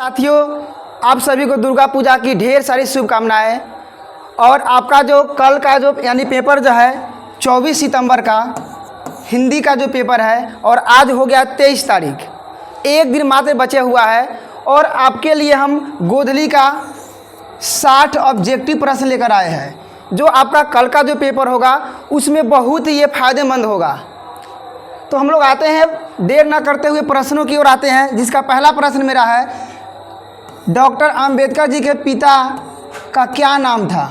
साथियों, आप सभी को दुर्गा पूजा की ढेर सारी शुभकामनाएं। और आपका जो कल का जो यानी पेपर जो है 24 सितंबर का हिंदी का जो पेपर है और आज हो गया 23 तारीख, एक दिन मात्र बचे हुआ है। और आपके लिए हम गोधली का 60 ऑब्जेक्टिव प्रश्न लेकर आए हैं, जो आपका कल का जो पेपर होगा उसमें बहुत ही ये फायदेमंद होगा। तो हम लोग आते हैं, देर न करते हुए प्रश्नों की ओर आते हैं। जिसका पहला प्रश्न मेरा है, डॉक्टर अंबेडकर जी के पिता का क्या नाम था?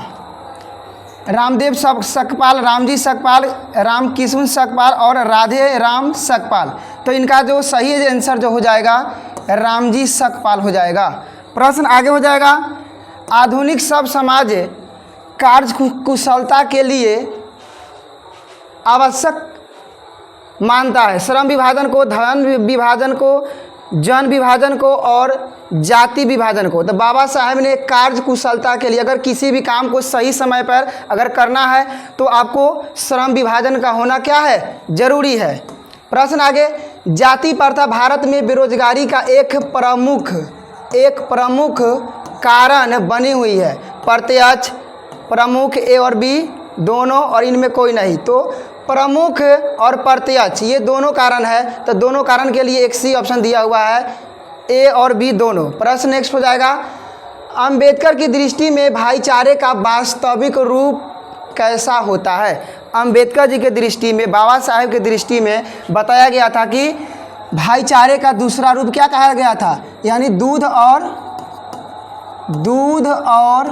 रामदेव सकपाल, रामजी सकपाल, रामकिशन सकपाल और राधे राम सकपाल। तो इनका जो सही आंसर जो हो जाएगा रामजी सकपाल हो जाएगा। प्रश्न आगे हो जाएगा, आधुनिक सब समाज कार्य कुशलता के लिए आवश्यक मानता है श्रम विभाजन को, धन विभाजन को, जन विभाजन को और जाति विभाजन को। तो बाबा साहेब ने कार्य कुशलता के लिए, अगर किसी भी काम को सही समय पर अगर करना है तो आपको श्रम विभाजन का होना क्या है, जरूरी है। प्रश्न आगे, जाति प्रथा भारत में बेरोजगारी का एक प्रमुख कारण बनी हुई है। प्रत्यक्ष, प्रमुख ए और बी दोनों और इनमें कोई नहीं। तो प्रमुख और प्रत्यक्ष ये दोनों कारण है, तो दोनों कारण के लिए एक सी ऑप्शन दिया हुआ है, ए और बी दोनों। प्रश्न नेक्स्ट हो जाएगा, अंबेडकर की दृष्टि में भाईचारे का वास्तविक रूप कैसा होता है? अंबेडकर जी के दृष्टि में, बाबा साहेब की दृष्टि में बताया गया था कि भाईचारे का दूसरा रूप क्या कहा गया था, यानी दूध और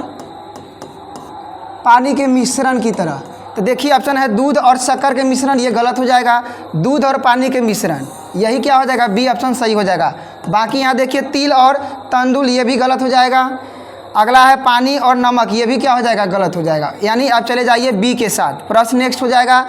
पानी के मिश्रण की तरह। तो देखिए ऑप्शन है दूध और शक्कर के मिश्रण, ये गलत हो जाएगा। दूध और पानी के मिश्रण, यही क्या हो जाएगा, बी ऑप्शन सही हो जाएगा। बाकी यहाँ देखिए तिल और तंदुल, ये भी गलत हो जाएगा। अगला है पानी और नमक, ये भी क्या हो जाएगा, गलत हो जाएगा। यानी आप चले जाइए बी के साथ। प्रश्न नेक्स्ट हो जाएगा,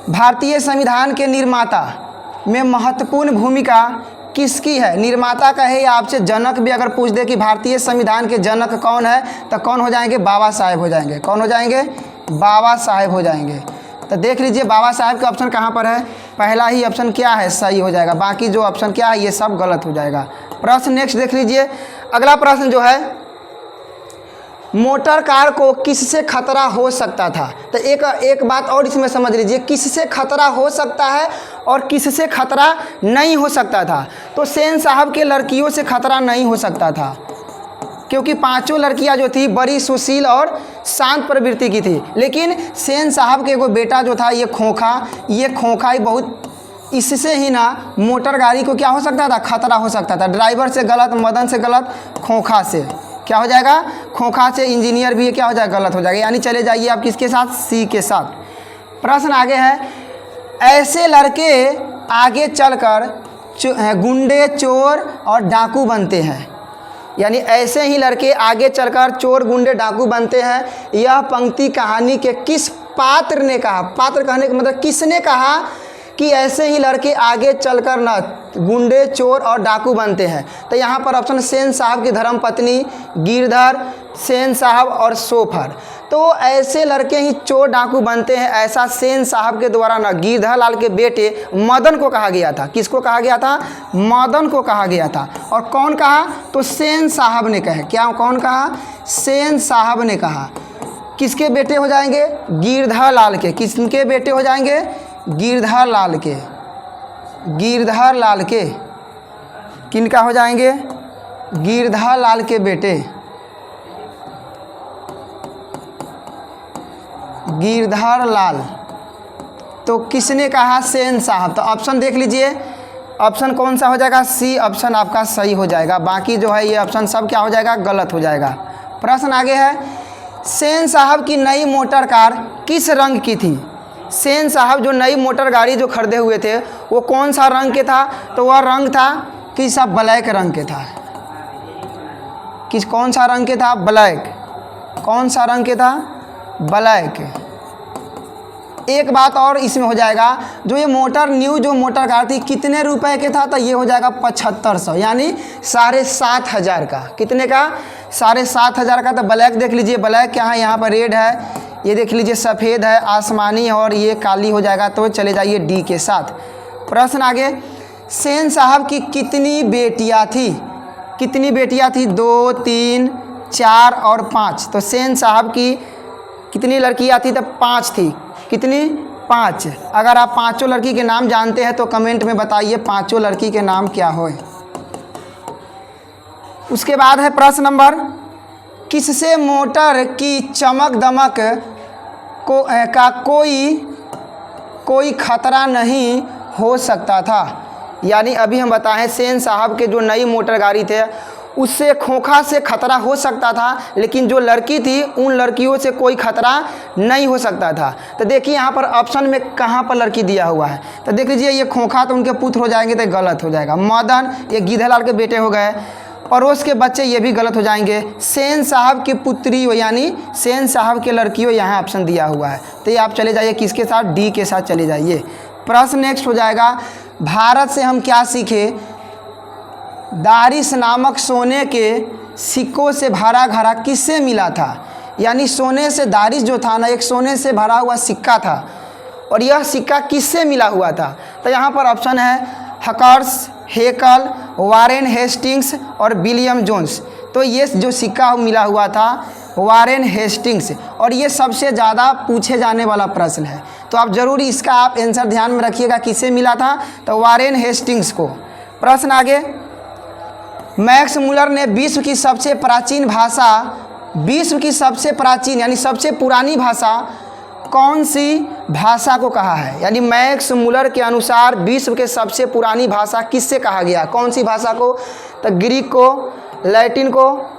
भारतीय संविधान के निर्माता में महत्वपूर्ण भूमिका किसकी है? निर्माता का है या आपसे जनक भी अगर पूछ दे कि भारतीय संविधान के जनक कौन है, तो कौन हो जाएंगे, बाबा साहेब हो जाएंगे। कौन हो जाएंगे, बाबा साहेब हो जाएंगे। तो देख लीजिए बाबा साहेब का ऑप्शन कहाँ पर है, पहला ही ऑप्शन क्या है, सही हो जाएगा। बाकी जो ऑप्शन क्या है ये सब गलत हो जाएगा। प्रश्न नेक्स्ट देख लीजिए, अगला प्रश्न जो है, मोटर कार को किससे खतरा हो सकता था? तो एक बात और इसमें समझ लीजिए, किससे खतरा हो सकता है और किससे खतरा नहीं हो सकता था। तो सेन साहब के लड़कियों से खतरा नहीं हो सकता था, क्योंकि पांचों लड़कियां जो थी बड़ी सुशील और शांत प्रवृत्ति की थी। लेकिन सेन साहब के एगो बेटा जो था ये खोखा ही बहुत, इससे ही ना मोटर गाड़ी को क्या हो सकता था, खतरा हो सकता था। ड्राइवर से गलत, मदन से गलत, खोखा से क्या हो जाएगा, खोखा से इंजीनियर भी क्या हो जाएगा, गलत हो जाएगा। यानी चले जाइए आप किसके साथ, सी के साथ। प्रश्न आगे है, ऐसे लड़के आगे चलकर गुंडे, चोर और डाकू बनते हैं। यानी ऐसे ही लड़के आगे चलकर चोर, गुंडे, डाकू बनते हैं। यह पंक्ति कहानी के किस पात्र ने कहा? पात्र कहने का मतलब किसने कहा कि ऐसे ही लड़के आगे चलकर न गुंडे, चोर और डाकू बनते हैं? तो यहाँ पर ऑप्शन सेन साहब की धर्मपत्नी गिरधर, सेन साहब और सोफर। तो ऐसे लड़के ही चोर डाकू बनते हैं, ऐसा सेन साहब के द्वारा ना गिरधर लाल के बेटे मदन को कहा गया था। किसको कहा गया था? मदन को कहा गया था। और कौन कहा? तो सेन साहब ने कहा। क्या कौन कहा? सेन साहब ने कहा। किसके बेटे हो जाएंगे? गिरधर लाल के। किसके बेटे हो जाएंगे? गिरधर लाल के। गिरधर लाल के किनका हो जाएंगे? गिरधर लाल के बेटे, गिरधर लाल। तो किसने कहा? सेन साहब। तो ऑप्शन देख लीजिए, ऑप्शन कौन सा हो जाएगा? सी ऑप्शन आपका सही हो जाएगा। बाकी जो है ये ऑप्शन सब क्या हो जाएगा, गलत हो जाएगा। प्रश्न आगे है, सेन साहब की नई मोटर कार किस रंग की थी? सेन साहब जो नई मोटर गाड़ी जो खरीदे हुए थे वो कौन सा रंग के था? तो वह रंग था कि सब ब्लैक रंग के था। कौन सा रंग के था? ब्लैक। कौन सा रंग के था? ब्लैक। एक बात और इसमें हो जाएगा, जो ये मोटर कार थी कितने रुपए के था? तो ये हो जाएगा 7500, यानी 7500 का। कितने का? 7500 का। तो ब्लैक देख लीजिए, ब्लैक क्या है, यहाँ पर रेड है, ये देख लीजिए सफ़ेद है, आसमानी और ये काली हो जाएगा। तो चले जाइए डी के साथ। प्रश्न आगे, सेन साहब की कितनी बेटियां थी? कितनी बेटियां थी? 2, 3, 4 और 5। तो सेन साहब की कितनी लड़कियां थी? तो 5 थी। कितनी? 5। अगर आप पाँचों लड़की के नाम जानते हैं तो कमेंट में बताइए पाँचों लड़की के नाम क्या हो। उसके बाद है प्रश्न नंबर, किससे मोटर की चमक दमक को का कोई खतरा नहीं हो सकता था? यानी अभी हम बताएं सेन साहब के जो नई मोटर गाड़ी थे उससे खोखा से खतरा हो सकता था, लेकिन जो लड़की थी उन लड़कियों से कोई खतरा नहीं हो सकता था। तो देखिए यहाँ पर ऑप्शन में कहाँ पर लड़की दिया हुआ है, तो देख लीजिए ये खोखा तो उनके पुत्र हो जाएंगे तो गलत हो जाएगा। मदन ये गीधेलाल के बेटे हो गए। पड़ोस के बच्चे ये भी गलत हो जाएंगे। सेन साहब की पुत्री हो यानी सेन साहब के लड़कियों यहाँ ऑप्शन दिया हुआ है। तो ये आप चले जाइए किसके साथ? डी के साथ चले जाइए। प्रश्न नेक्स्ट हो जाएगा, भारत से हम क्या सीखे? दारिस नामक सोने के सिक्कों से भरा घड़ा किससे मिला था? यानी सोने से दारिस जो था ना, एक सोने से भरा हुआ सिक्का था और यह सिक्का किससे मिला हुआ था? तो यहाँ पर ऑप्शन है हकर्स, हेकल, वारेन हेस्टिंग्स और विलियम जोन्स। तो ये जो सिक्का मिला हुआ था वारेन हेस्टिंग्स, और ये सबसे ज़्यादा पूछे जाने वाला प्रश्न है, तो आप ज़रूर इसका आप आंसर ध्यान में रखिएगा किससे मिला था? तो वारेन हेस्टिंग्स को। प्रश्न आगे, मैक्स मुलर ने विश्व की सबसे प्राचीन यानी सबसे पुरानी भाषा कौन सी भाषा को कहा है? यानी मैक्स मुलर के अनुसार विश्व के सबसे पुरानी भाषा किससे कहा गया? कौन सी भाषा को? तो ग्रीक को, लैटिन को,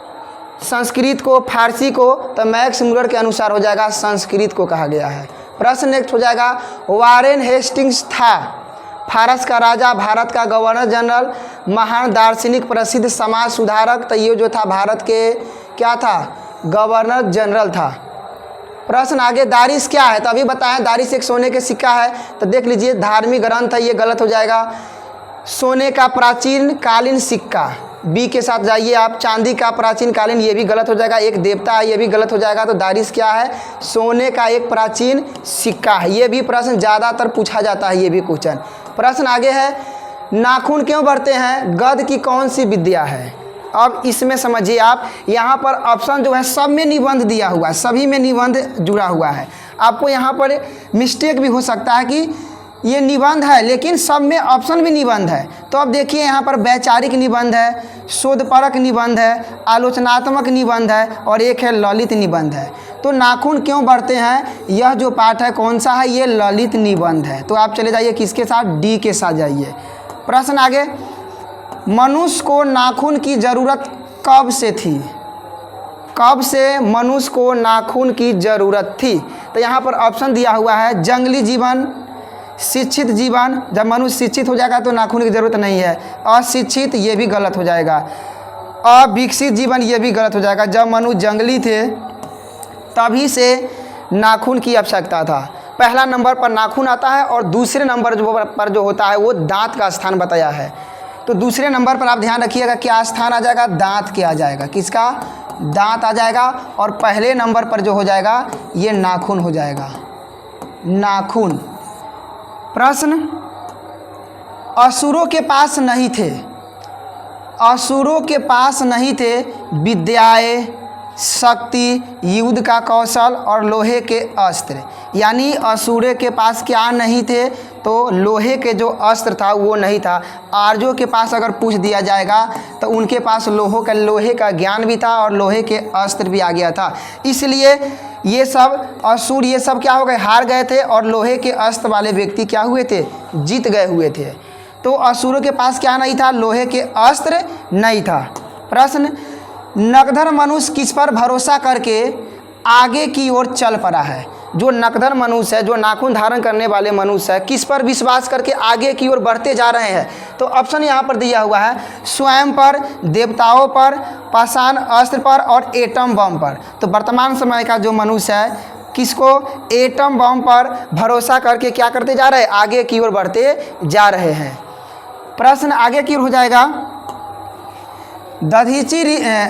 संस्कृत को, फारसी को। तो मैक्स मुलर के अनुसार हो जाएगा संस्कृत को कहा गया है। प्रश्न नेक्स्ट हो जाएगा, वारेन हेस्टिंग्स था फारस का राजा, भारत का गवर्नर जनरल, महान दार्शनिक, प्रसिद्ध समाज सुधारक। तो ये जो था भारत के क्या था? गवर्नर जनरल था। प्रश्न आगे, दारिस क्या है? तो अभी बताएं दारिस एक सोने के सिक्का है। तो देख लीजिए धार्मिक ग्रंथ है, ये गलत हो जाएगा। सोने का प्राचीन कालीन सिक्का, बी के साथ जाइए आप। चांदी का प्राचीन कालीन, ये भी गलत हो जाएगा। एक देवता है, ये भी गलत हो जाएगा। तो दारिस क्या है? सोने का एक प्राचीन सिक्का है। ये भी प्रश्न ज़्यादातर पूछा जाता है, ये भी क्वेश्चन। प्रश्न आगे है, नाखून क्यों बढ़ते हैं? गध की कौन सी विद्या है? अब इसमें समझिए आप, यहाँ पर ऑप्शन जो है सब में निबंध दिया हुआ है, सभी में निबंध जुड़ा हुआ है। आपको यहाँ पर मिस्टेक भी हो सकता है कि ये निबंध है लेकिन सब में ऑप्शन भी निबंध है। तो अब देखिए यहाँ पर वैचारिक निबंध है, शोधपरक निबंध है, आलोचनात्मक निबंध है और एक है ललित निबंध है। तो नाखून क्यों बढ़ते हैं, यह जो पाठ है कौन सा है? ये ललित निबंध है। तो आप चले जाइए किसके साथ? डी के साथ जाइए। प्रश्न आगे, मनुष्य को नाखून की ज़रूरत कब से थी? कब से मनुष्य को नाखून की ज़रूरत थी? तो यहाँ पर ऑप्शन दिया हुआ है, जंगली जीवन, शिक्षित जीवन, जब मनुष्य शिक्षित हो जाएगा तो नाखून की ज़रूरत नहीं है। अशिक्षित, ये भी गलत हो जाएगा। अविकसित जीवन, ये भी गलत हो जाएगा। जब मनुष्य जंगली थे तभी से नाखून की आवश्यकता था। पहला नंबर पर नाखून आता है और दूसरे नंबर पर जो होता है वो दांत का स्थान बताया है। तो दूसरे नंबर पर आप ध्यान रखिएगा क्या स्थान आ जाएगा? दांत के आ जाएगा। किसका? दांत आ जाएगा। और पहले नंबर पर जो हो जाएगा ये नाखून हो जाएगा, नाखून। प्रश्न, असुरों के पास नहीं थे, असुरों के पास नहीं थे विद्याएं, शक्ति, युद्ध का कौशल और लोहे के अस्त्र। यानी असुरों के पास क्या नहीं थे? तो लोहे के जो अस्त्र था वो नहीं था। आर्यों के पास अगर पूछ दिया जाएगा तो उनके पास लोहे का ज्ञान भी था और लोहे के अस्त्र भी आ गया था। इसलिए ये सब असुर ये सब क्या हो गए? हार गए थे और लोहे के अस्त्र वाले व्यक्ति क्या हुए थे? जीत गए हुए थे। तो असुरों के पास क्या नहीं था? लोहे के अस्त्र नहीं था। प्रश्न, नकधर मनुष्य किस पर भरोसा करके आगे की ओर चल पड़ा है? जो नकधर मनुष्य है, जो नाखून धारण करने वाले मनुष्य है, किस पर विश्वास करके आगे की ओर बढ़ते जा रहे हैं? तो ऑप्शन यहाँ पर दिया हुआ है, स्वयं पर, देवताओं पर, पाषाण अस्त्र पर और एटम बम पर। तो वर्तमान समय का जो मनुष्य है किसको? एटम बम पर भरोसा करके क्या करते जा रहे हैं? आगे की ओर बढ़ते जा रहे हैं। प्रश्न आगे की ओर हो जाएगा,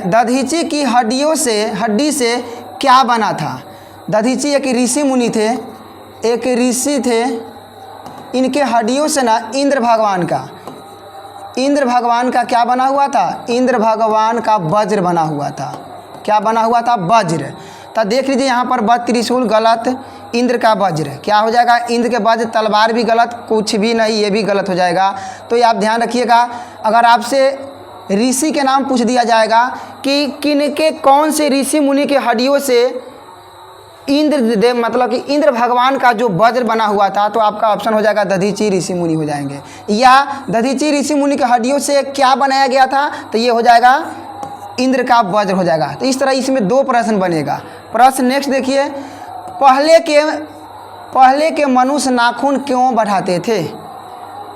दधीची की हड्डी से क्या बना था? दधीची एक ऋषि मुनि थे, एक ऋषि थे, इनके हड्डियों से ना इंद्र भगवान का इंद्र भगवान का क्या बना हुआ था? इंद्र भगवान का वज्र बना हुआ था। क्या बना हुआ था? वज्र। तो देख लीजिए यहाँ पर वज्र त्रिशूल गलत, इंद्र का वज्र क्या हो जाएगा? इंद्र के वज्र, तलवार भी गलत, कुछ भी नहीं, ये भी गलत हो जाएगा। तो ये आप ध्यान रखिएगा। अगर आपसे ऋषि के नाम पूछ दिया जाएगा कि किनके कौन से ऋषि मुनि के हड्डियों से इंद्र देव मतलब कि इंद्र भगवान का जो वज्र बना हुआ था, तो आपका ऑप्शन हो जाएगा दधीची ऋषि मुनि हो जाएंगे। या दधीची ऋषि मुनि के हड्डियों से क्या बनाया गया था? तो ये हो जाएगा इंद्र का वज्र हो जाएगा। तो इस तरह इसमें 2 प्रश्न बनेगा। प्रश्न नेक्स्ट देखिए, पहले के मनुष्य नाखून क्यों बढ़ाते थे?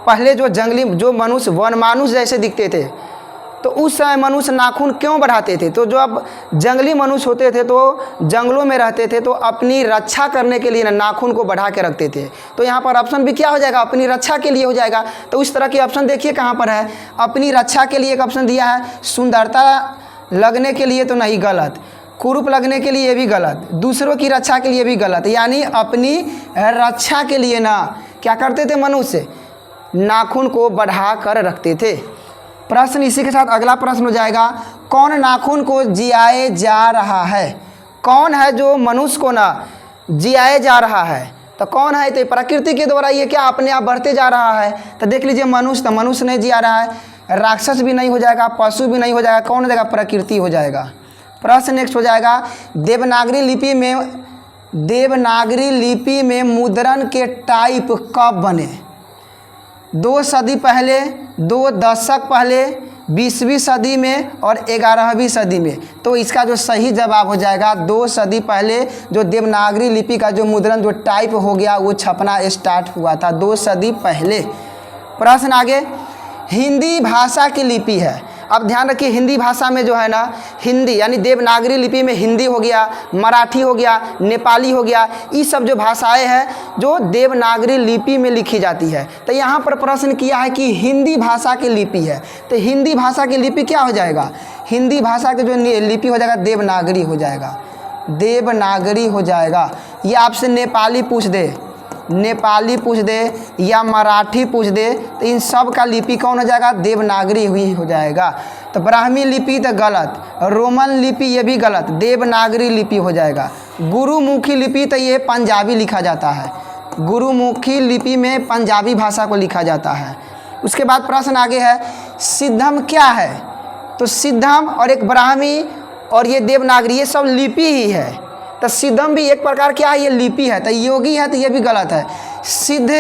पहले जो मनुष्य वनमानुष जैसे दिखते थे, तो उस समय मनुष्य नाखून क्यों बढ़ाते थे? तो जो अब जंगली मनुष्य होते थे तो जंगलों में रहते थे, तो अपनी रक्षा करने के लिए नाखून को बढ़ा के रखते थे। तो यहाँ पर ऑप्शन भी क्या हो जाएगा? अपनी रक्षा के लिए हो जाएगा। तो उस तरह के ऑप्शन देखिए कहाँ पर है। अपनी रक्षा के लिए एक ऑप्शन दिया है, सुंदरता लगने के लिए तो नहीं, गलत। कुरूप लगने के लिए भी गलत, दूसरों की रक्षा के लिए भी गलत। यानी अपनी रक्षा के लिए ना क्या करते थे? मनुष्य नाखून को बढ़ा कर रखते थे। प्रश्न इसी के साथ अगला प्रश्न हो जाएगा, कौन नाखून को जियाए जा रहा है? कौन है जो मनुष्य को ना जियाए जा रहा है? तो कौन है? तो प्रकृति के द्वारा ये क्या अपने आप बढ़ते जा रहा है। तो देख लीजिए मनुष्य, तो मनुष्य नहीं जिया रहा है, राक्षस भी नहीं हो जाएगा, पशु भी नहीं हो जाएगा, कौन हो जाएगा? प्रकृति हो जाएगा। प्रश्न नेक्स्ट हो जाएगा, देवनागरी लिपि में मुद्रण के टाइप कब बने? 2 सदी पहले, 2 दशक पहले, 20वीं सदी में और 11वीं सदी में। तो इसका जो सही जवाब हो जाएगा 2 सदी पहले जो देवनागरी लिपि का जो मुद्रण जो टाइप हो गया वो छपना स्टार्ट हुआ था 2 सदी पहले। प्रश्न आगे, हिंदी भाषा की लिपि है। अब ध्यान रखिए, हिंदी भाषा में जो है ना, हिंदी यानी देवनागरी लिपि में हिंदी हो गया, मराठी हो गया, नेपाली हो गया, ये सब जो भाषाएं हैं जो देवनागरी लिपि में लिखी जाती है। तो यहाँ पर प्रश्न किया है कि हिंदी भाषा की लिपि है, तो हिंदी भाषा की लिपि क्या हो जाएगा? हिंदी भाषा की जो लिपि हो जाएगा देवनागरी हो जाएगा, देवनागरी हो जाएगा। ये आपसे नेपाली पूछ दे या मराठी पूछ दे, तो इन सब का लिपि कौन हो जाएगा? देवनागरी हुई हो जाएगा। तो ब्राह्मी लिपि तो गलत, रोमन लिपि ये भी गलत, देवनागरी लिपि हो जाएगा। गुरुमुखी लिपि तो ये पंजाबी लिखा जाता है, गुरुमुखी लिपि में पंजाबी भाषा को लिखा जाता है। उसके बाद प्रश्न आगे है, सिद्धम क्या है? तो सिद्धम और एक ब्राह्मी और ये देवनागरी ये सब लिपि ही है। तो सिद्धम भी एक प्रकार क्या है? ये लिपि है। तो योगी है तो ये भी गलत है। सिद्ध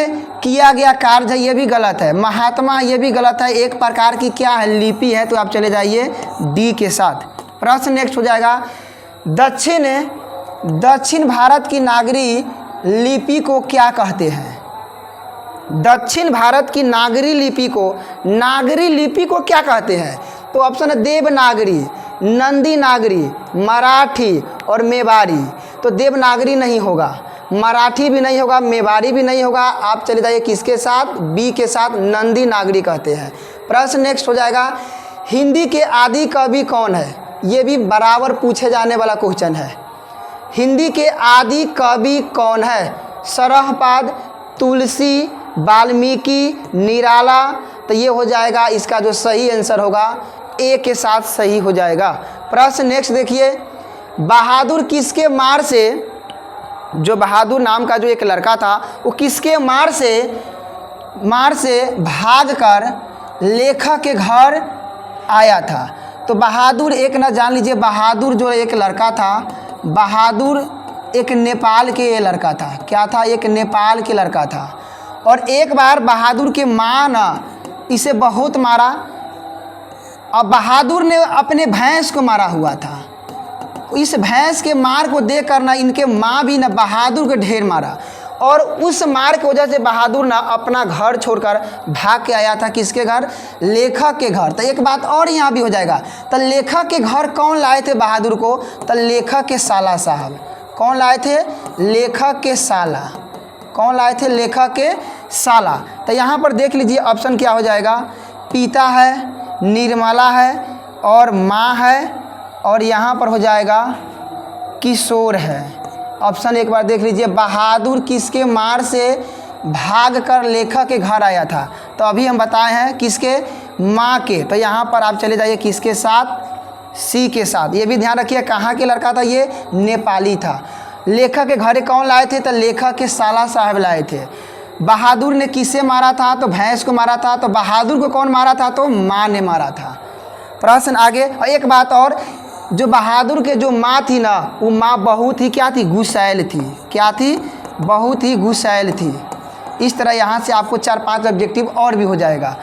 किया गया कार्य है, ये भी गलत है। महात्मा ये भी गलत है, एक प्रकार की क्या है? लिपि है। तो आप चले जाइए डी के साथ। प्रश्न नेक्स्ट हो जाएगा, दक्षिण भारत की नागरी लिपि को क्या कहते हैं? दक्षिण भारत की नागरी लिपि को क्या कहते हैं? तो ऑप्शन है देवनागरी, नंदी नागरी, मराठी और मेवाड़ी। तो देवनागरी नहीं होगा, मराठी भी नहीं होगा, मेवाड़ी भी नहीं होगा। आप चले जाइए किसके साथ? बी के साथ, नंदी नागरी कहते हैं। प्रश्न नेक्स्ट हो जाएगा, हिंदी के आदि कवि कौन है? ये भी बराबर पूछे जाने वाला क्वेश्चन है। हिंदी के आदि कवि कौन है? सरहपाद, तुलसी, वाल्मीकि, निराला। तो ये हो जाएगा इसका जो सही आंसर होगा ए के साथ सही हो जाएगा। प्रश्न नेक्स्ट देखिए, बहादुर किसके मार से, जो बहादुर नाम का जो एक लड़का था वो किसके मार से भागकर लेखक के घर आया था? तो बहादुर एक ना जान लीजिए, बहादुर जो एक लड़का था, बहादुर एक नेपाल के लड़का था। क्या था? एक नेपाल के लड़का था। और एक बार बहादुर के माँ ना इसे बहुत मारा। अब बहादुर ने अपने भैंस को मारा हुआ था। इस भैंस के मार को देख कर ना इनके माँ भी ना बहादुर को ढेर मारा, और उस मार की वजह से बहादुर ना अपना घर छोड़कर भाग के आया था। किसके घर? लेखक के घर। तो एक बात और यहाँ भी हो जाएगा, तो लेखक के घर कौन लाए थे बहादुर को? तो लेखक के साला साहब। कौन लाए थे? लेखक के साला। कौन लाए थे? लेखक के साला। तो यहाँ पर देख लीजिए ऑप्शन क्या हो जाएगा, पिता है, निर्मला है और माँ है, और यहाँ पर हो जाएगा किशोर है। ऑप्शन एक बार देख लीजिए, बहादुर किसके मार से भागकर लेखक के घर आया था? तो अभी हम बताए हैं किसके माँ के, तो यहाँ पर आप चले जाइए किसके साथ, सी के साथ। ये भी ध्यान रखिए कहाँ के लड़का था, ये नेपाली था। लेखक के घरे कौन लाए थे, तो लेखक के साला साहब लाए थे। बहादुर ने किसे मारा था, तो भैंस को मारा था। तो बहादुर को कौन मारा था, तो माँ ने मारा था। प्रश्न आगे। और एक बात और, जो बहादुर के जो माँ थी ना, वो माँ बहुत ही क्या थी, गुस्सैल थी। क्या थी, बहुत ही गुस्सैल थी। इस तरह यहाँ से आपको 4-5 ऑब्जेक्टिव और भी हो जाएगा।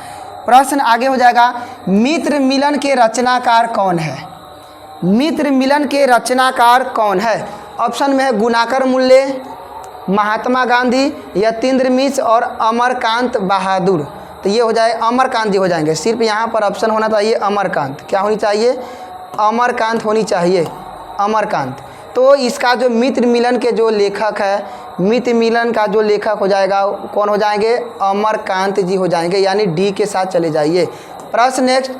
प्रश्न आगे हो जाएगा, मित्र मिलन के रचनाकार कौन है। मित्र मिलन के रचनाकार कौन है। ऑप्शन में है गुणाकर मूल्य, महात्मा गांधी, यतीन्द्र मिश्र और अमरकांत बहादुर। तो ये हो जाए अमरकांत जी हो जाएंगे। सिर्फ यहाँ पर ऑप्शन होना चाहिए अमरकांत। क्या होनी चाहिए, अमरकांत होनी चाहिए, अमरकांत। तो इसका जो मित्र मिलन के जो लेखक है, मित्र मिलन का जो लेखक हो जाएगा कौन हो जाएंगे, अमरकांत जी हो जाएंगे, यानी डी के साथ चले जाइए। प्रश्न नेक्स्ट,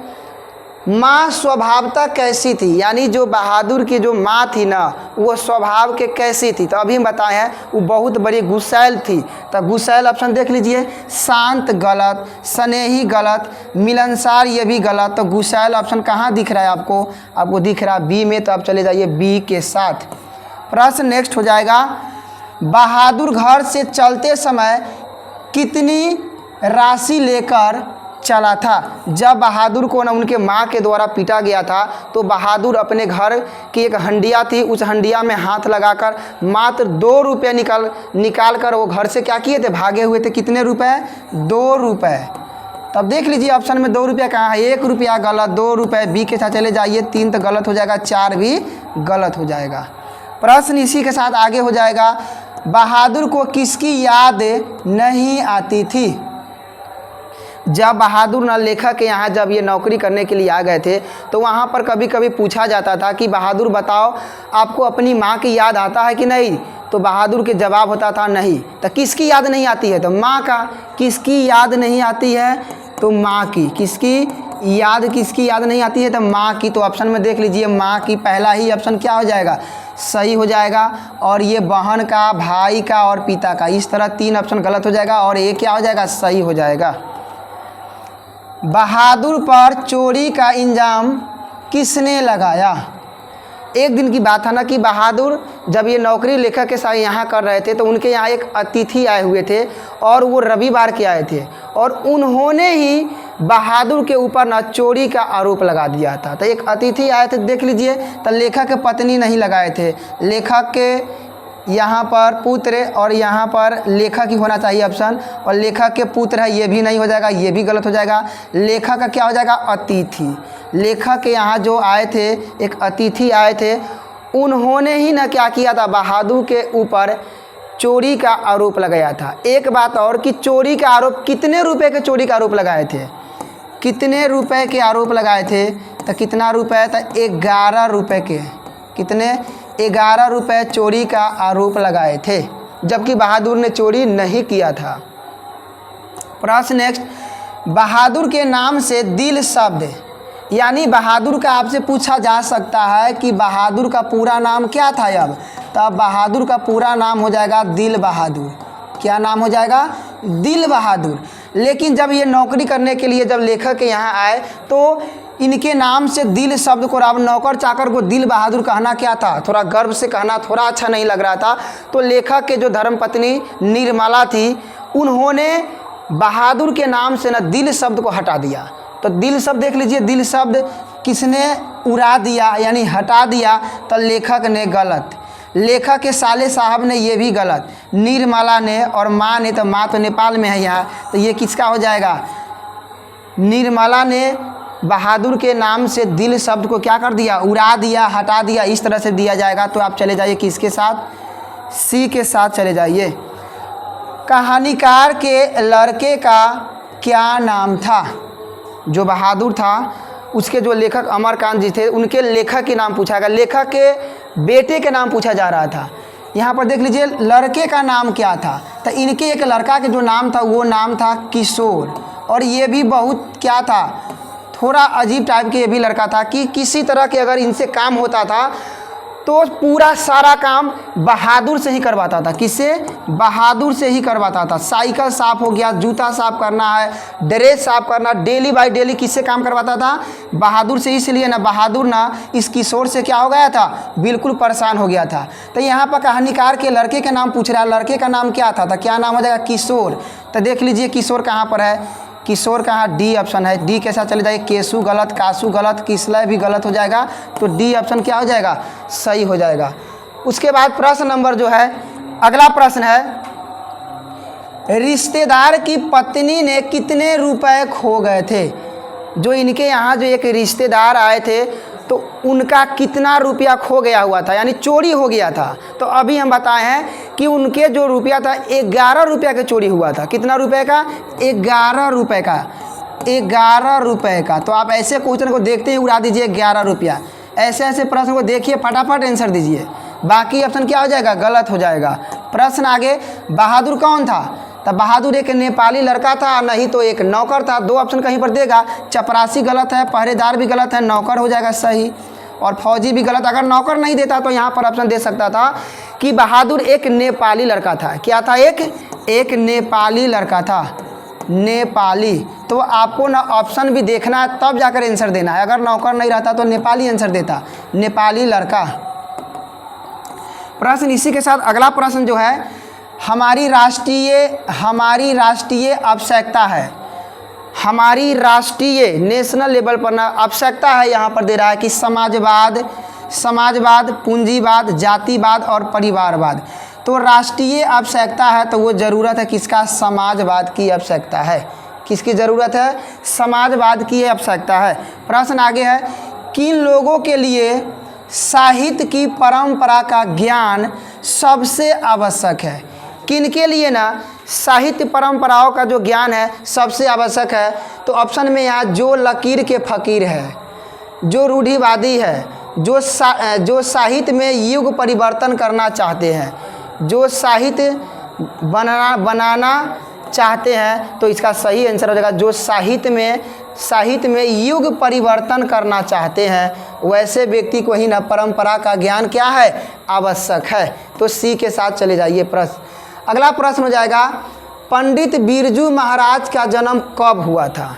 माँ स्वभावतः कैसी थी, यानी जो बहादुर की जो माँ थी ना, वो स्वभाव के कैसी थी। तो अभी हम बताए हैं वो बहुत बड़ी गुस्सैल थी। तो गुस्सैल ऑप्शन देख लीजिए, शांत गलत, स्नेही गलत, मिलनसार ये भी गलत। तो गुस्सैल ऑप्शन कहाँ दिख रहा है आपको, आपको दिख रहा है बी में। तो आप चले जाइए बी के साथ। प्रश्न नेक्स्ट हो जाएगा, बहादुर घर से चलते समय कितनी राशि लेकर चला था। जब बहादुर को ना उनके माँ के द्वारा पीटा गया था, तो बहादुर अपने घर की एक हंडिया थी, उस हंडिया में हाथ लगाकर मात्र 2 रुपये निकाल कर वो घर से क्या किए थे, भागे हुए थे। कितने रुपए, 2 रुपये। तब देख लीजिए ऑप्शन में 2 रुपया कहाँ है, 1 रुपया गलत, 2 रुपये बी के साथ चले जाइए। 3 तो गलत हो जाएगा, 4 भी गलत हो जाएगा। प्रश्न इसी के साथ आगे हो जाएगा, बहादुर को किसकी याद नहीं आती थी। जब बहादुर ना लेखक के यहाँ जब ये नौकरी करने के लिए आ गए थे, तो वहाँ पर कभी कभी पूछा जाता था कि बहादुर बताओ आपको अपनी माँ की याद आता है कि नहीं। तो बहादुर के जवाब होता था नहीं। तो किसकी याद नहीं आती है, तो माँ का। किसकी याद नहीं आती है, तो माँ की। किसकी याद नहीं आती है, तो माँ की। तो ऑप्शन में देख लीजिए माँ की, पहला ही ऑप्शन क्या हो जाएगा, सही हो जाएगा। और ये बहन का, भाई का और पिता का, इस तरह 3 ऑप्शन गलत हो जाएगा और ये क्या हो जाएगा, सही हो जाएगा। बहादुर पर चोरी का इल्ज़ाम किसने लगाया। एक दिन की बात है ना कि बहादुर जब ये नौकरी लेखक के साथ यहाँ कर रहे थे, तो उनके यहाँ एक अतिथि आए हुए थे और वो रविवार के आए थे, और उन्होंने ही बहादुर के ऊपर ना चोरी का आरोप लगा दिया था। तो एक अतिथि आए थे, देख लीजिए। तो लेखक के पत्नी नहीं लगाए थे, लेखक के यहाँ पर पुत्र और यहाँ पर लेखक ही होना चाहिए ऑप्शन। और लेखक के पुत्र है, ये भी नहीं हो जाएगा, ये भी गलत हो जाएगा। लेखक का क्या हो जाएगा, अतिथि। लेखक के यहाँ जो आए थे, एक अतिथि आए थे, उन्होंने ही ना क्या किया था, बहादुर के ऊपर चोरी का आरोप लगाया था। एक बात और कि चोरी का आरोप, कितने रुपए के चोरी का आरोप लगाए थे, कितने रुपए के आरोप लगाए थे। तो कितना रुपए था, 11 रुपए के। कितने, 11 रुपये चोरी का आरोप लगाए थे, जबकि बहादुर ने चोरी नहीं किया था। प्रश्न नेक्स्ट, बहादुर के नाम से दिल शब्द, यानी बहादुर का आपसे पूछा जा सकता है कि बहादुर का पूरा नाम क्या था। अब तब बहादुर का पूरा नाम हो जाएगा दिल बहादुर। क्या नाम हो जाएगा, दिल बहादुर। लेकिन जब ये नौकरी करने के लिए जब लेखक के यहाँ आए, तो इनके नाम से दिल शब्द को, अब नौकर चाकर को दिल बहादुर कहना क्या था, थोड़ा गर्व से कहना थोड़ा अच्छा नहीं लग रहा था। तो लेखक के जो धर्मपत्नी निर्मला थी, उन्होंने बहादुर के नाम से ना दिल शब्द को हटा दिया। तो दिल शब्द देख लीजिए, दिल शब्द किसने उड़ा दिया, यानी हटा दिया। तो लेखक ने गलत, लेखक के साले साहब ने ये भी गलत, निर्मला ने, और माँ ने, तो माँ तो नेपाल में है यहाँ। तो ये किसका हो जाएगा, निर्मला ने बहादुर के नाम से दिल शब्द को क्या कर दिया, उड़ा दिया, हटा दिया, इस तरह से दिया जाएगा। तो आप चले जाइए किसके साथ, सी के साथ चले जाइए। कहानीकार के लड़के का क्या नाम था। जो बहादुर था उसके जो लेखक अमरकांत जी थे, उनके लेखक के नाम पूछा गया, लेखक के बेटे के नाम पूछा जा रहा था। यहाँ पर देख लीजिए लड़के का नाम क्या था। तो इनके एक लड़का के जो नाम था वो नाम था किशोर, और ये भी बहुत क्या था, थोड़ा अजीब टाइप के ये भी लड़का था कि किसी तरह के अगर इनसे काम होता था तो पूरा सारा काम बहादुर से ही करवाता था। किससे? बहादुर से ही करवाता था। साइकिल साफ हो गया, जूता साफ करना है, ड्रेस साफ करना, डेली बाय डेली किससे काम करवाता था? बहादुर से। इसलिए ना बहादुर ना इस किशोर से क्या हो गया था? बिल्कुल परेशान हो गया था। तो यहाँ पर कहानीकार के लड़के का नाम पूछ रहा है, लड़के का नाम क्या था? तो क्या नाम हो जाएगा? किशोर। तो देख लीजिए किशोर कहाँ पर है। किशोर कहाँ? डी ऑप्शन है। डी के साथ चले जाइए। केशु गलत, कासु गलत, किसलय भी गलत हो जाएगा। तो डी ऑप्शन क्या हो जाएगा? सही हो जाएगा। उसके बाद प्रश्न नंबर जो है, अगला प्रश्न है, रिश्तेदार की पत्नी ने कितने रुपए खो गए थे? जो इनके यहाँ जो एक रिश्तेदार आए थे तो उनका कितना रुपया खो गया हुआ था, यानी चोरी हो गया था। तो अभी हम बताए हैं कि उनके जो रुपया था 11 रुपया का चोरी हुआ था। कितना रुपए का? 11 रुपये का। 11 रुपये का। तो आप ऐसे क्वेश्चन को देखते ही उड़ा दीजिए 11 रुपया। ऐसे ऐसे प्रश्न को देखिए, फटाफट आंसर दीजिए। बाकी ऑप्शन क्या हो जाएगा? गलत हो जाएगा। प्रश्न आगे, बहादुर कौन था? तब बहादुर एक नेपाली लड़का था, नहीं तो एक नौकर था। दो ऑप्शन कहीं पर देगा। चपरासी गलत है, पहरेदार भी गलत है, नौकर हो जाएगा सही, और फौजी भी गलत। अगर नौकर नहीं देता तो यहाँ पर ऑप्शन दे सकता था कि बहादुर एक नेपाली लड़का था। क्या था? एक नेपाली लड़का था, नेपाली। तो आपको ना ऑप्शन भी देखना है तब जाकर आंसर देना है। अगर नौकर नहीं रहता तो नेपाली आंसर देता, नेपाली लड़का। प्रश्न इसी के साथ अगला प्रश्न जो है, हमारी राष्ट्रीय आवश्यकता है। हमारी राष्ट्रीय नेशनल लेवल पर ना आवश्यकता है, यहाँ पर दे रहा है कि समाजवाद, पूंजीवाद, जातिवाद और परिवारवाद। तो राष्ट्रीय आवश्यकता है तो वो ज़रूरत है किसका? समाजवाद की आवश्यकता है। किसकी ज़रूरत है? समाजवाद की आवश्यकता है। प्रश्न आगे है, किन लोगों के लिए साहित्य की परंपरा का ज्ञान सबसे आवश्यक है? किन के लिए ना साहित्य परंपराओं का जो ज्ञान है सबसे आवश्यक है? तो ऑप्शन में यहाँ जो लकीर के फ़कीर है, जो रूढ़िवादी है, जो साहित्य में युग परिवर्तन करना चाहते हैं, जो साहित्य बनाना चाहते हैं, तो इसका सही आंसर हो जाएगा जो साहित्य में युग परिवर्तन करना चाहते हैं, वैसे व्यक्ति को ही ना परंपरा का ज्ञान क्या है? आवश्यक है। तो सी के साथ चले जाइए। प्रश्न अगला प्रश्न हो जाएगा, पंडित बिरजू महाराज का जन्म कब हुआ था?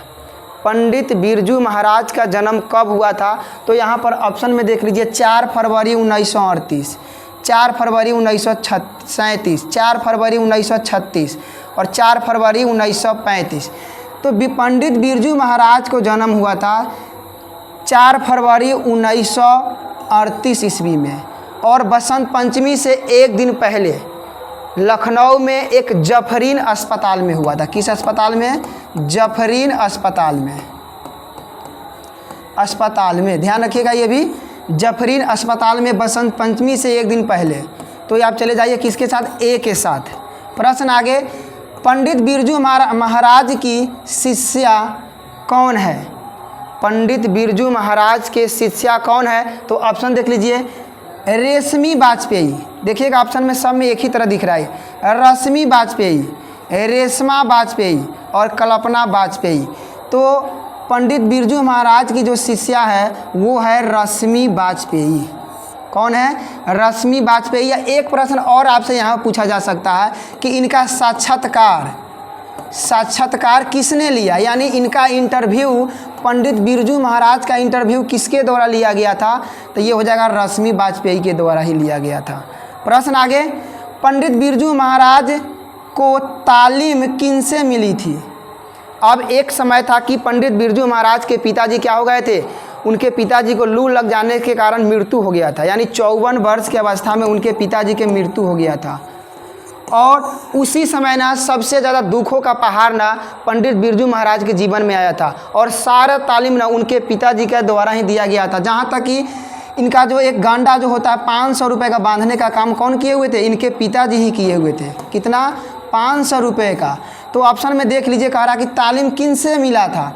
पंडित बिरजू महाराज का जन्म कब हुआ था? तो यहाँ पर ऑप्शन में देख लीजिए, 4 फरवरी 1938, 4 फरवरी 1937, 4 फरवरी 1936 और 4 फरवरी 1935। तो पंडित बिरजू महाराज को जन्म हुआ था 4 फरवरी 1938 ईस्वी में, और बसंत पंचमी से एक दिन पहले लखनऊ में एक जफरीन अस्पताल में हुआ था। किस अस्पताल में? जफरीन अस्पताल में। ध्यान रखिएगा ये भी, जफरीन अस्पताल में बसंत पंचमी से एक दिन पहले। तो आप चले जाइए किसके साथ? ए के साथ। प्रश्न आगे, पंडित बिरजू महाराज की शिष्या कौन है? पंडित बिरजू महाराज के शिष्या कौन है? तो ऑप्शन देख लीजिए, रेशमी वाजपेयी। देखिएगा ऑप्शन में सब में एक ही तरह दिख रहा है, रश्मि वाजपेयी, रेशमा वाजपेयी और कल्पना वाजपेयी। तो पंडित बिरजू महाराज की जो शिष्या है वो है रश्मि वाजपेयी। कौन है? रश्मि वाजपेयी। या एक प्रश्न और आपसे यहाँ पूछा जा सकता है कि इनका साक्षात्कार किसने लिया, यानी इनका इंटरव्यू, पंडित बिरजू महाराज का इंटरव्यू किसके द्वारा लिया गया था? तो ये हो जाएगा रश्मि वाजपेयी के द्वारा ही लिया गया था। प्रश्न आगे, पंडित बिरजू महाराज को तालीम किनसे मिली थी? अब एक समय था कि पंडित बिरजू महाराज के पिताजी क्या हो गए थे? उनके पिताजी को लू लग जाने के कारण मृत्यु हो गया था, यानी 54 वर्ष की अवस्था में उनके पिताजी की मृत्यु हो गया था। और उसी समय ना सबसे ज़्यादा दुखों का पहाड़ ना पंडित बिरजू महाराज के जीवन में आया था, और सारा तालीम ना उनके पिताजी के द्वारा ही दिया गया था। जहाँ तक कि इनका जो एक गांडा जो होता है 500 रुपये का बांधने का काम कौन किए हुए थे? इनके पिताजी ही किए हुए थे। कितना? 500 रुपये का। तो ऑप्शन में देख लीजिए, कह रहा कि तालीम किन से मिला था?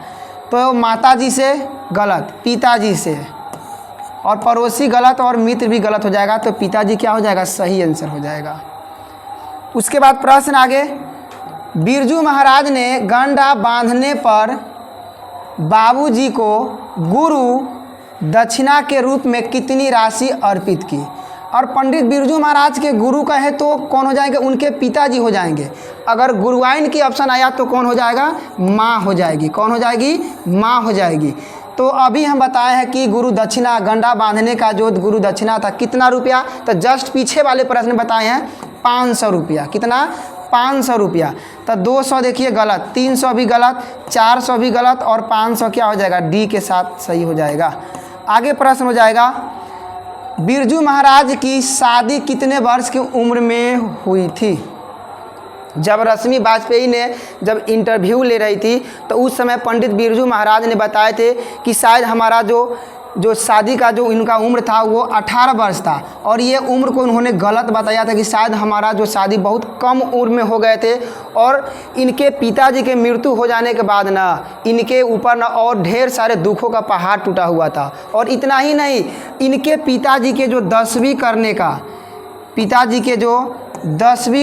तो माताजी से गलत, पिताजी से, और पड़ोसी गलत और मित्र भी गलत हो जाएगा। तो पिताजी क्या हो जाएगा? सही आंसर हो जाएगा। उसके बाद प्रश्न आगे, बिरजू महाराज ने गांडा बांधने पर बाबूजी को गुरु दक्षिणा के रूप में कितनी राशि अर्पित की? और पंडित बिरजू महाराज के गुरु कहे तो कौन हो जाएंगे, उनके पिताजी हो जाएंगे। अगर गुरुआइन की ऑप्शन आया तो कौन हो जाएगा, माँ हो जाएगी। कौन हो जाएगी, माँ हो जाएगी। तो अभी हम बताए हैं कि गुरु दक्षिणा, गंडा बांधने का जो गुरु दक्षिणा था कितना रुपया, तो जस्ट पीछे वाले प्रश्न में बताए हैं 500 रुपया। कितना, 500 रुपया। तो 200 देखिए गलत, 300 भी गलत, 400 भी गलत और 500 क्या हो जाएगा, डी के साथ सही हो जाएगा। आगे प्रश्न हो जाएगा, बिरजू महाराज की शादी कितने वर्ष की उम्र में हुई थी। जब रश्मि वाजपेयी ने जब इंटरव्यू ले रही थी तो उस समय पंडित बिरजू महाराज ने बताए थे कि शायद हमारा जो शादी का जो इनका उम्र था वो 18 वर्ष था, और ये उम्र को उन्होंने गलत बताया था कि शायद हमारा जो शादी बहुत कम उम्र में हो गए थे। और इनके पिताजी के मृत्यु हो जाने के बाद ना इनके ऊपर ना और ढेर सारे दुखों का पहाड़ टूटा हुआ था। और इतना ही नहीं, इनके पिताजी के जो 10वीं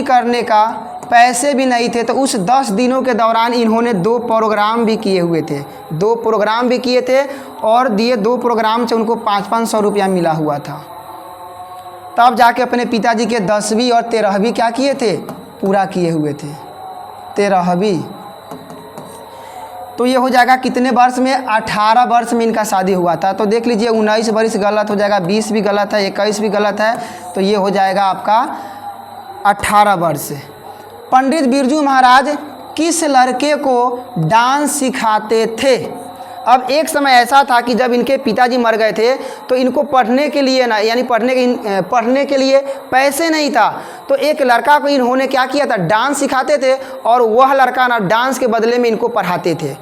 करने का पैसे भी नहीं थे। तो उस 10 दिनों के दौरान इन्होंने 2 प्रोग्राम भी किए हुए थे, 2 प्रोग्राम भी किए थे और दिए 2 प्रोग्राम से उनको 500-500 रुपया मिला हुआ था। तब जाके अपने पिताजी के 10वीं और 13वीं क्या किए थे, पूरा किए हुए थे, 13वीं। तो ये हो जाएगा कितने वर्ष में, 18 वर्ष में इनका शादी हुआ था। तो देख लीजिए 19 वर्ष गलत हो जाएगा, 20 भी गलत है, 21 भी गलत है। तो ये हो जाएगा आपका 18 वर्ष। पंडित बिरजू महाराज किस लड़के को डांस सिखाते थे। अब एक समय ऐसा था कि जब इनके पिताजी मर गए थे तो इनको पढ़ने के लिए ना, यानी पढ़ने के लिए पैसे नहीं था। तो एक लड़का को इन्होंने क्या किया था, डांस सिखाते थे, और वह लड़का ना डांस के बदले में इनको पढ़ाते थे।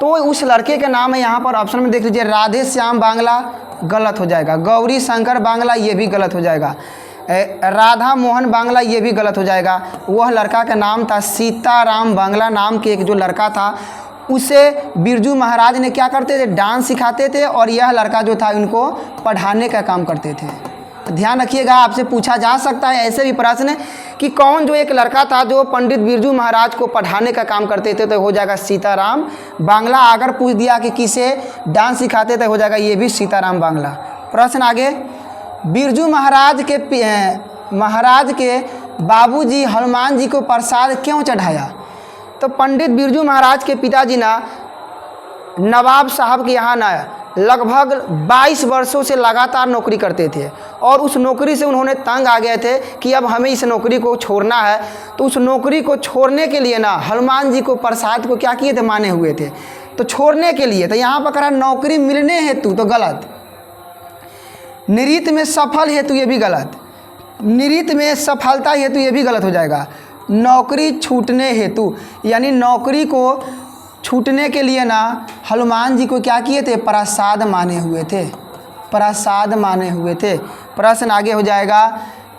तो उस लड़के का नाम है, यहाँ पर ऑप्शन में देख लीजिए, राधे श्याम बांग्ला गलत हो जाएगा, गौरी शंकर बांग्ला ये भी गलत हो जाएगा, राधा मोहन बांग्ला ये भी गलत हो जाएगा। वह लड़का का नाम था सीताराम बांग्ला नाम के एक जो लड़का था, उसे बिरजू महाराज ने क्या करते थे, डांस सिखाते थे, और यह लड़का जो था इनको पढ़ाने का काम करते थे। ध्यान रखिएगा, आपसे पूछा जा सकता है ऐसे भी प्रश्न कि कौन जो एक लड़का था जो पंडित बिरजू महाराज को पढ़ाने का काम करते थे, तो हो जाएगा सीताराम बांग्ला। अगर पूछ दिया कि किसे डांस सिखाते थे, हो जाएगा ये भी सीताराम बांग्ला। प्रश्न आगे, बिरजू महाराज के बाबूजी हनुमान जी को प्रसाद क्यों चढ़ाया। तो पंडित बिरजू महाराज के पिताजी ना नवाब साहब के यहाँ ना लगभग 22 वर्षों से लगातार नौकरी करते थे, और उस नौकरी से उन्होंने तंग आ गए थे कि अब हमें इस नौकरी को छोड़ना है। तो उस नौकरी को छोड़ने के लिए ना हनुमान जी को प्रसाद को क्या किए थे, माने हुए थे। तो छोड़ने के लिए, तो यहाँ पर करा नौकरी मिलने हेतु तो गलत, नृत्य में सफल हेतु ये भी गलत, नृत्य में सफलता हेतु ये भी गलत हो जाएगा। नौकरी छूटने हेतु, यानी नौकरी को छूटने के लिए ना हनुमान जी को क्या किए थे, प्रसाद माने हुए थे, प्रसाद माने हुए थे। प्रश्न आगे हो जाएगा,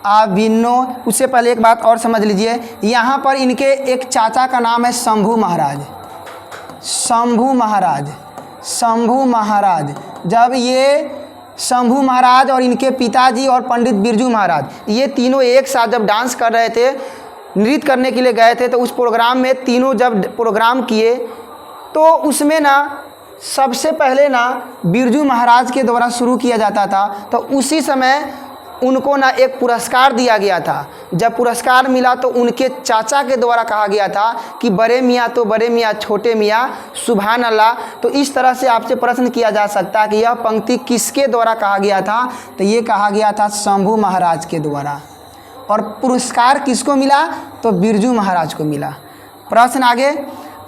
अभिन्नो। उससे पहले एक बात और समझ लीजिए, यहाँ पर इनके एक चाचा का नाम है शंभू महाराज, शंभू महाराज, शंभू महाराज। जब ये शंभू महाराज और इनके पिताजी और पंडित बिरजू महाराज ये तीनों एक साथ जब डांस कर रहे थे, नृत्य करने के लिए गए थे, तो उस प्रोग्राम में तीनों जब प्रोग्राम किए तो उसमें ना सबसे पहले ना बिरजू महाराज के द्वारा शुरू किया जाता था। तो उसी समय उनको ना एक पुरस्कार दिया गया था। जब पुरस्कार मिला तो उनके चाचा के द्वारा कहा गया था कि बड़े मियाँ तो बड़े मियाँ, छोटे मियाँ सुभान अल्लाह। तो इस तरह से आपसे प्रश्न किया जा सकता है कि यह पंक्ति किसके द्वारा कहा गया था, तो ये कहा गया था शंभू महाराज के द्वारा। और पुरस्कार किसको मिला, तो बिरजू महाराज को मिला। प्रश्न आगे,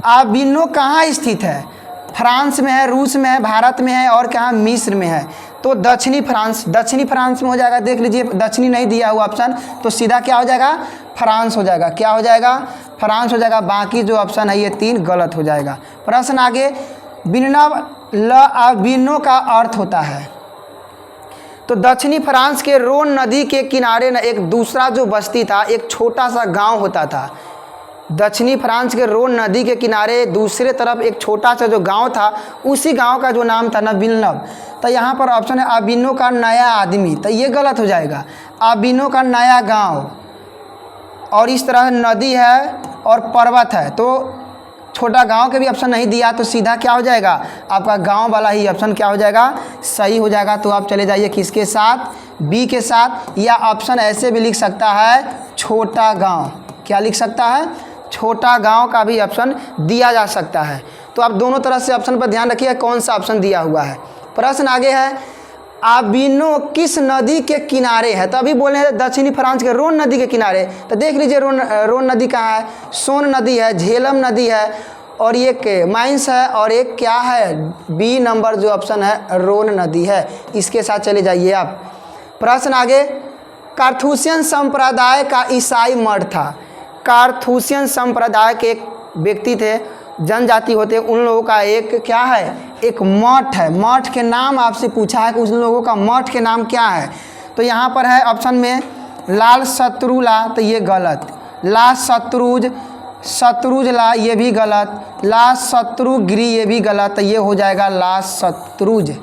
अभिन्नो कहाँ स्थित है, फ्रांस में है, रूस में है, भारत में है, और कहाँ, मिस्र में है। तो दक्षिणी फ्रांस, दक्षिणी फ्रांस में हो जाएगा। देख लीजिए दक्षिणी नहीं दिया हुआ ऑप्शन, तो सीधा क्या हो जाएगा, फ्रांस हो जाएगा। क्या हो जाएगा, फ्रांस हो जाएगा। बाकी जो ऑप्शन है ये 3 गलत हो जाएगा। प्रश्न आगे, बिन्नो का अर्थ होता है। तो दक्षिणी फ्रांस के रोन नदी के किनारे न एक दूसरा जो बस्ती था, एक छोटा सा गाँव होता था। दक्षिणी फ्रांस के रोन नदी के किनारे दूसरे तरफ एक छोटा सा जो गांव था, उसी गांव का जो नाम था ना विल्नव। तो यहाँ पर ऑप्शन है अभिन्नो का नया आदमी, तो ये गलत हो जाएगा। अभिन्नो का नया गांव, और इस तरह नदी है और पर्वत है, तो छोटा गांव के भी ऑप्शन नहीं दिया तो सीधा क्या हो जाएगा, आपका गांव वाला ही ऑप्शन क्या हो जाएगा, सही हो जाएगा। तो आप चले जाइए किसके साथ, बी के साथ। या ऑप्शन ऐसे भी लिख सकता है छोटा गांव, क्या लिख सकता है, छोटा गांव का भी ऑप्शन दिया जा सकता है। तो आप दोनों तरह से ऑप्शन पर ध्यान रखिए कौन सा ऑप्शन दिया हुआ है। प्रश्न आगे है, आबिनो किस नदी के किनारे है। तो अभी बोले हैं दक्षिणी फ्रांस के रोन नदी के किनारे, तो देख लीजिए रोन नदी कहाँ है, सोन नदी है, झेलम नदी है, और ये माइंस है, और एक क्या है, बी नंबर जो ऑप्शन है रोन नदी है। इसके साथ चले जाइए आप। प्रश्न आगे, कार्थूसियन संप्रदाय का ईसाई मठ था। कार्थूसियन संप्रदाय के एक व्यक्ति थे, जनजाति होते, उन लोगों का एक क्या है, एक मठ है। मठ के नाम आपसे पूछा है कि उन लोगों का मठ के नाम क्या है। तो यहाँ पर है ऑप्शन में लाल शत्रुला, तो ये गलत, ला शत्रुजला ये भी गलत, ला शत्रुगिरी ये भी गलत, तो ये हो जाएगा ला शत्रुज,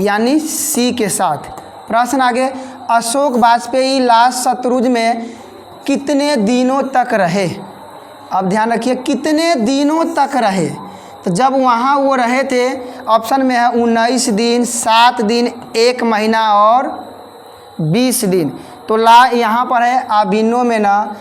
यानी सी के साथ। प्रश्न आगे, अशोक वाजपेयी ला शत्रुज में कितने दिनों तक रहे। अब ध्यान रखिए कितने दिनों तक रहे। तो जब वहाँ वो रहे थे, ऑप्शन में है 19 दिन, 7 दिन, 1 महीना और 20 दिन। तो ला यहाँ पर है आबिनो में ना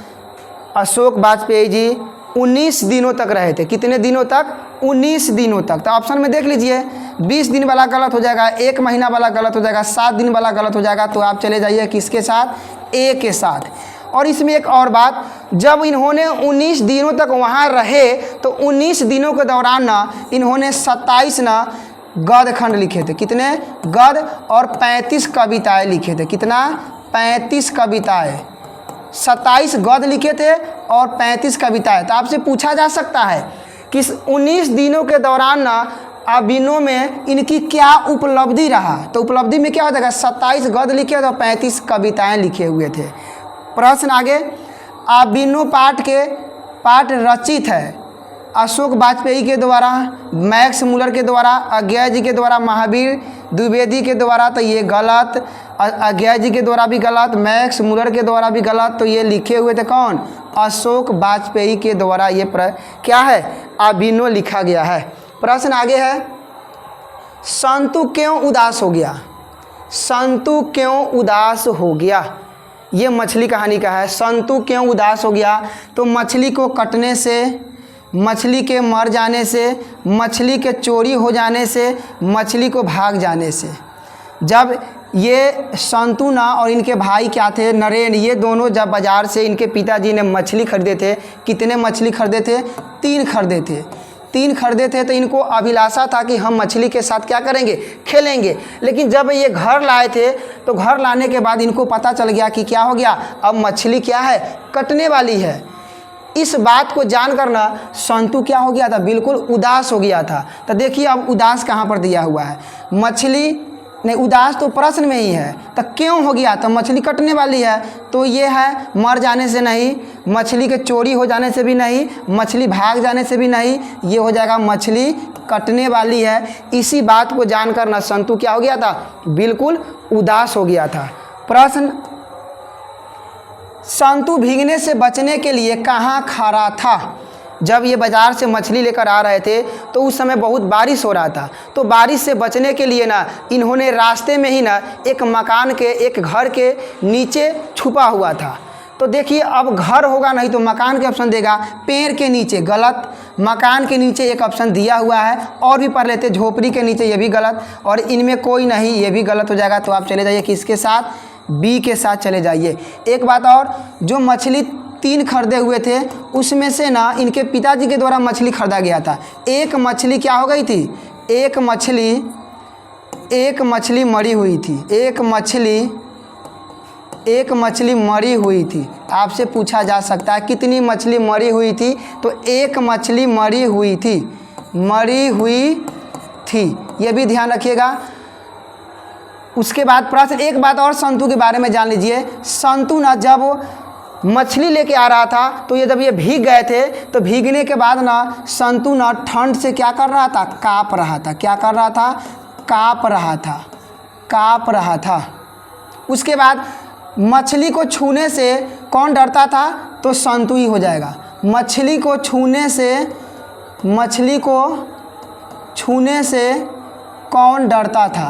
अशोक वाजपेयी जी 19 दिनों तक रहे थे। कितने दिनों तक, 19 दिनों तक। तो ऑप्शन में देख लीजिए 20 दिन वाला गलत हो जाएगा, 1 महीना वाला गलत हो जाएगा, 7 दिन वाला गलत हो जाएगा। तो आप चले जाइए किसके साथ, ए के साथ। और इसमें एक और बात, जब इन्होंने 19 दिनों तक वहाँ रहे तो 19 दिनों के दौरान ना इन्होंने 27 ना गद्य खंड लिखे थे। कितने गद्य, और 35 कविताएं लिखे थे। कितना, 35 कविताएं, 27 गद्य लिखे थे और 35 कविताएं। तो आपसे पूछा जा सकता है कि 19 दिनों के दौरान ना आबिनो में इनकी क्या उपलब्धि रहा। तो उपलब्धि में क्या हो जाएगा, 27 गद्य लिखे थे और 35 कविताएं लिखे हुए थे। प्रश्न आगे, आबिनो पाठ रचित है अशोक वाजपेयी के द्वारा, मैक्स मुलर के द्वारा, अज्ञा जी के द्वारा, महावीर द्विवेदी के द्वारा। तो ये गलत, अज्ञा जी के द्वारा भी गलत, मैक्स मुलर के द्वारा भी गलत। तो ये लिखे हुए थे कौन, अशोक वाजपेयी के द्वारा ये क्या है, आबिनो लिखा गया है। प्रश्न आगे है, संतु क्यों उदास हो गया। संतु क्यों उदास हो गया, ये मछली कहानी का है। संतु क्यों उदास हो गया, तो मछली को कटने से, मछली के मर जाने से, मछली के चोरी हो जाने से, मछली को भाग जाने से। जब ये संतु ना और इनके भाई क्या थे, नरेन, ये दोनों जब बाज़ार से इनके पिताजी ने मछली खरीदे थे, कितने मछली खरीदे थे, 3 खरीदे थे। 3 खरीदे थे तो इनको अभिलाषा था कि हम मछली के साथ क्या करेंगे, खेलेंगे। लेकिन जब ये घर लाए थे तो घर लाने के बाद इनको पता चल गया कि क्या हो गया, अब मछली क्या है, कटने वाली है। इस बात को जानकर ना संतु क्या हो गया था, बिल्कुल उदास हो गया था। तो देखिए अब उदास कहाँ पर दिया हुआ है, मछली नहीं, उदास तो प्रश्न में ही है। तो क्यों हो गया, तो मछली कटने वाली है। तो ये है मर जाने से नहीं, मछली के चोरी हो जाने से भी नहीं, मछली भाग जाने से भी नहीं, ये हो जाएगा मछली कटने वाली है। इसी बात को जानकर ना संतु क्या हो गया था, बिल्कुल उदास हो गया था। प्रश्न, संतु भीगने से बचने के लिए कहाँ खड़ा था। जब ये बाज़ार से मछली लेकर आ रहे थे तो उस समय बहुत बारिश हो रहा था। तो बारिश से बचने के लिए ना इन्होंने रास्ते में ही ना एक मकान के, एक घर के नीचे छुपा हुआ था। तो देखिए अब घर होगा नहीं तो मकान के ऑप्शन देगा, पेड़ के नीचे गलत, मकान के नीचे एक ऑप्शन दिया हुआ है। और भी पढ़ लेते, झोपड़ी के नीचे ये भी गलत, और इनमें कोई नहीं, ये भी गलत हो जाएगा। तो आप चले जाइए किसके साथ, बी के साथ चले जाइए। एक बात और, जो मछली 3 खरीदे हुए थे उसमें से ना इनके पिताजी के द्वारा मछली खरीदा गया था। एक मछली क्या हो गई थी, एक मछली मरी हुई थी, एक मछली मरी हुई थी। आपसे पूछा जा सकता है कितनी मछली मरी हुई थी, तो एक मछली मरी हुई थी, ये भी ध्यान रखिएगा। उसके बाद प्रश्न, एक बात और संतु के बारे में जान लीजिए। संतु ना जब मछली लेके आ रहा था तो ये जब ये भीग गए थे तो भीगने के बाद ना संतु ना ठंड से क्या कर रहा था, काँप रहा था। क्या कर रहा था, काँप रहा था। उसके बाद मछली को छूने से कौन डरता था, तो संतु ही हो जाएगा। मछली को छूने से मछली को छूने से कौन डरता था?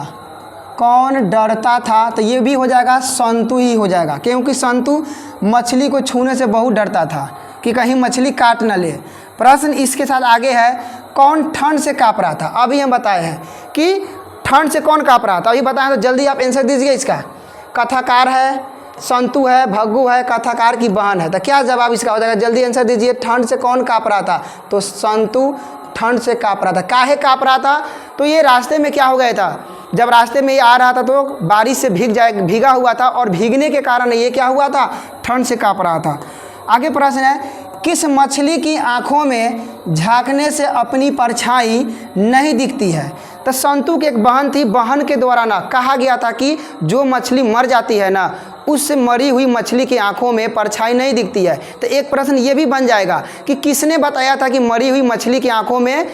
कौन डरता था? तो ये भी हो जाएगा संतु ही हो जाएगा, क्योंकि संतु मछली को छूने से बहुत डरता था कि कहीं मछली काट न ले। प्रश्न इसके साथ आगे है, कौन ठंड से काँप रहा था? अभी हम बताए हैं कि ठंड से कौन काँप रहा था, अभी बताएं, तो जल्दी आप आंसर दीजिए इसका। कथाकार है, संतु है, भग्गू है, कथाकार की बहन है, तो क्या जवाब इसका हो जाएगा? जल्दी आंसर दीजिए। ठंड से कौन काँप रहा था? तो संतु ठंड से काँप रहा था। काहे काँप रहा था? तो ये रास्ते में क्या हो गया था, जब रास्ते में ये आ रहा था तो बारिश से भीगा हुआ था, और भीगने के कारण ये क्या हुआ था, ठंड से काँप रहा था। आगे प्रश्न है, किस मछली की आँखों में झांकने से अपनी परछाई नहीं दिखती है? तो संतु की एक बहन थी, बहन के द्वारा ना कहा गया था कि जो मछली मर जाती है ना, उस मरी हुई मछली की आंखों में परछाई नहीं दिखती है। तो एक प्रश्न ये भी बन जाएगा कि किसने बताया था कि मरी हुई मछली की आंखों में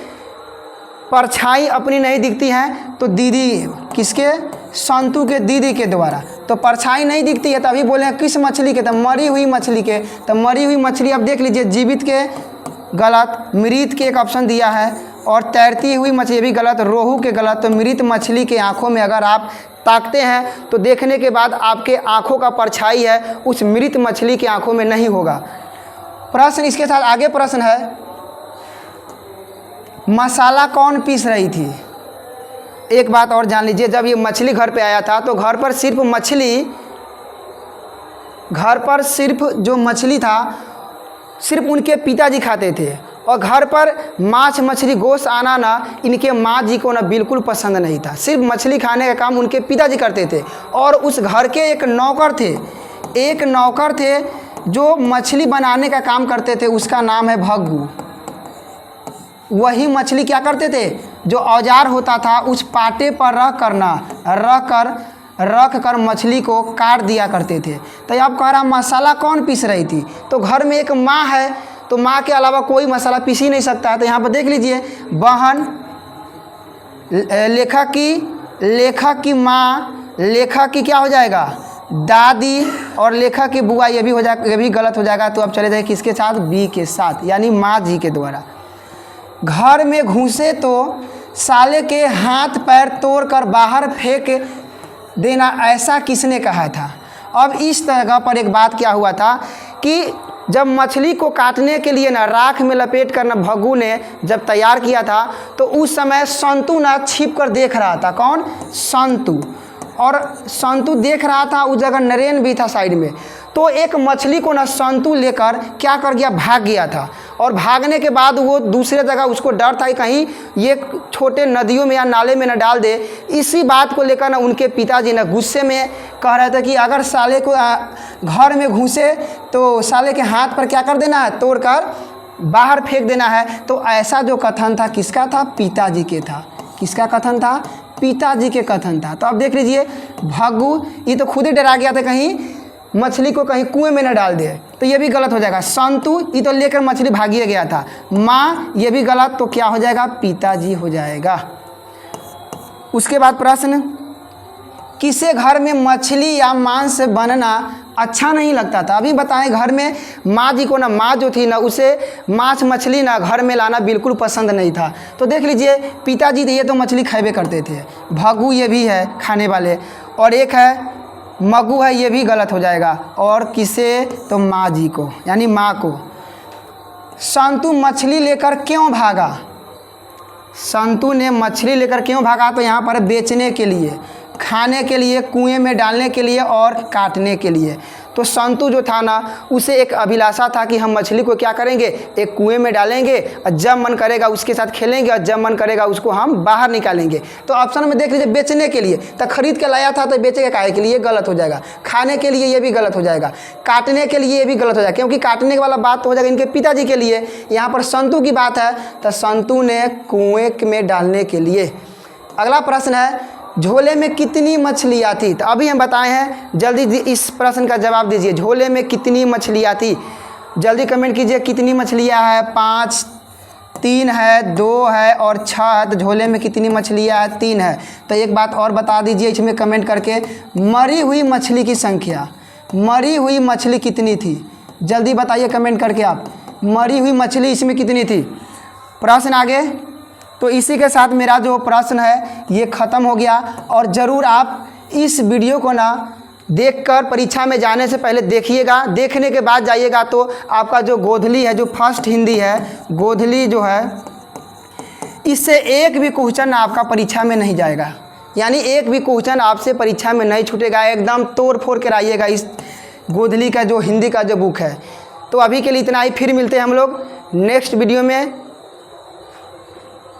परछाई अपनी नहीं दिखती है? तो दीदी, किसके? संतु के दीदी के द्वारा। तो परछाई नहीं दिखती है, तभी बोले हैं किस मछली के? तो मरी हुई मछली के। तो मरी हुई मछली अब देख लीजिए, जीवित के गलत, मृत के एक ऑप्शन दिया है, और तैरती हुई मछली भी गलत, रोहू के गलत। तो मृत मछली के आंखों में अगर आप ताकते हैं तो देखने के बाद आपके आंखों का परछाई है उस मृत मछली की आंखों में नहीं होगा। प्रश्न इसके साथ आगे प्रश्न है, मसाला कौन पीस रही थी? एक बात और जान लीजिए, जब ये मछली घर पे आया था तो घर पर सिर्फ जो मछली था सिर्फ उनके पिताजी खाते थे, और घर पर मांस मछली गोश्त आना ना इनके माँ जी को ना बिल्कुल पसंद नहीं था। सिर्फ मछली खाने का काम उनके पिताजी करते थे, और उस घर के एक नौकर थे जो मछली बनाने का काम करते थे, उसका नाम है भग्गू। वही मछली क्या करते थे, जो औजार होता था उस पाटे पर रख कर मछली को काट दिया करते थे। तो अब कह रहा मसाला कौन पीस रही थी? तो घर में एक माँ है, तो माँ के अलावा कोई मसाला पीस ही नहीं सकता है। तो यहाँ पर देख लीजिए, बहन, लेखक की माँ, लेखक की क्या हो जाएगा, दादी, और लेखक की बुआ, ये भी हो जाएगा, ये भी गलत हो जाएगा। तो अब चले जाए किसके साथ? बी के साथ, यानी माँ जी के द्वारा। घर में घुसे तो साले के हाथ पैर तोड़कर बाहर फेंक देना, ऐसा किसने कहा था? अब इस जगह पर एक बात क्या हुआ था कि जब मछली को काटने के लिए ना राख में लपेट कर ना भग्गू ने जब तैयार किया था, तो उस समय संतु ना छिप कर देख रहा था। कौन? संतु। और संतु देख रहा था, उस जगह नरेन भी था साइड में। तो एक मछली को ना संतु लेकर क्या कर गया, भाग गया था। और भागने के बाद वो दूसरे जगह उसको डर था कि कहीं ये छोटे नदियों में या नाले में न डाल दे। इसी बात को लेकर ना उनके पिताजी ना गुस्से में कह रहे थे कि अगर साले को घर में घुसे तो साले के हाथ पर क्या कर देना है, तोड़कर बाहर फेंक देना है। तो ऐसा जो कथन था किसका था? पिताजी के था। किसका कथन था? पिताजी के कथन था। तो अब देख लीजिए, भग्गू ये तो खुद ही डरा गया था कहीं मछली को कहीं कुएं में न डाल दे, तो ये भी गलत हो जाएगा। संतु ये तो लेकर मछली भागिए गया था। माँ ये भी गलत, तो क्या हो जाएगा? पिताजी हो जाएगा। उसके बाद प्रश्न, किसे घर में मछली या मांस बनना अच्छा नहीं लगता था? अभी बताएं, घर में माँ जी को ना, माँ जो थी ना, उसे मांस मछली ना घर में लाना बिल्कुल पसंद नहीं था। तो देख लीजिए, पिताजी ये तो मछली खाए करते थे, भग्गू ये भी है खाने वाले, और एक है मग्गू है, ये भी गलत हो जाएगा। और किसे? तो माँ जी को, यानी माँ को। संतु मछली लेकर क्यों भागा? संतु ने मछली लेकर क्यों भागा? तो यहाँ पर बेचने के लिए, खाने के लिए, कुएं में डालने के लिए और काटने के लिए। तो संतु जो था ना, उसे एक अभिलाषा था कि हम मछली को क्या करेंगे, एक कुएं में डालेंगे, और जब मन करेगा उसके साथ खेलेंगे, और जब मन करेगा उसको हम बाहर निकालेंगे। तो ऑप्शन में देख लीजिए, बेचने के लिए, तो खरीद के लाया था तो बेचेगा काहे के लिए, गलत हो जाएगा। खाने के लिए ये भी गलत हो जाएगा। काटने के लिए ये भी गलत हो जाएगा, क्योंकि काटने वाला बात तो हो जाएगा इनके पिताजी के लिए। यहाँ पर संतु की बात है, तो संतु ने कुएं में डालने के लिए। अगला प्रश्न है, झोले में कितनी मछलियाँ थी? तो अभी हम बताए हैं, जल्दी इस प्रश्न का जवाब दीजिए। झोले में कितनी मछलियाँ थी? जल्दी कमेंट कीजिए, कितनी मछलियाँ हैं? 5, 3 है, 2 है और 6 है। तो झोले में कितनी मछलियाँ हैं? 3 है। तो एक बात और बता दीजिए इसमें कमेंट करके, मरी हुई मछली की संख्या, मरी हुई मछली कितनी थी? जल्दी बताइए कमेंट करके आप, मरी हुई मछली इसमें कितनी थी? प्रश्न आगे। तो इसी के साथ मेरा जो प्रश्न है ये ख़त्म हो गया। और ज़रूर आप इस वीडियो को ना देखकर परीक्षा में जाने से पहले देखिएगा, देखने के बाद जाइएगा तो आपका जो गोधली है, जो फर्स्ट हिंदी है गोधली जो है, इससे एक भी क्वेश्चन आपका परीक्षा में नहीं जाएगा, यानी एक भी क्वेश्चन आपसे परीक्षा में नहीं छूटेगा। एकदम तोड़ फोड़ कर आइएगा इस गोधली का जो हिंदी का जो बुक है। तो अभी के लिए इतना ही, फिर मिलते हैं हम लोग नेक्स्ट वीडियो में।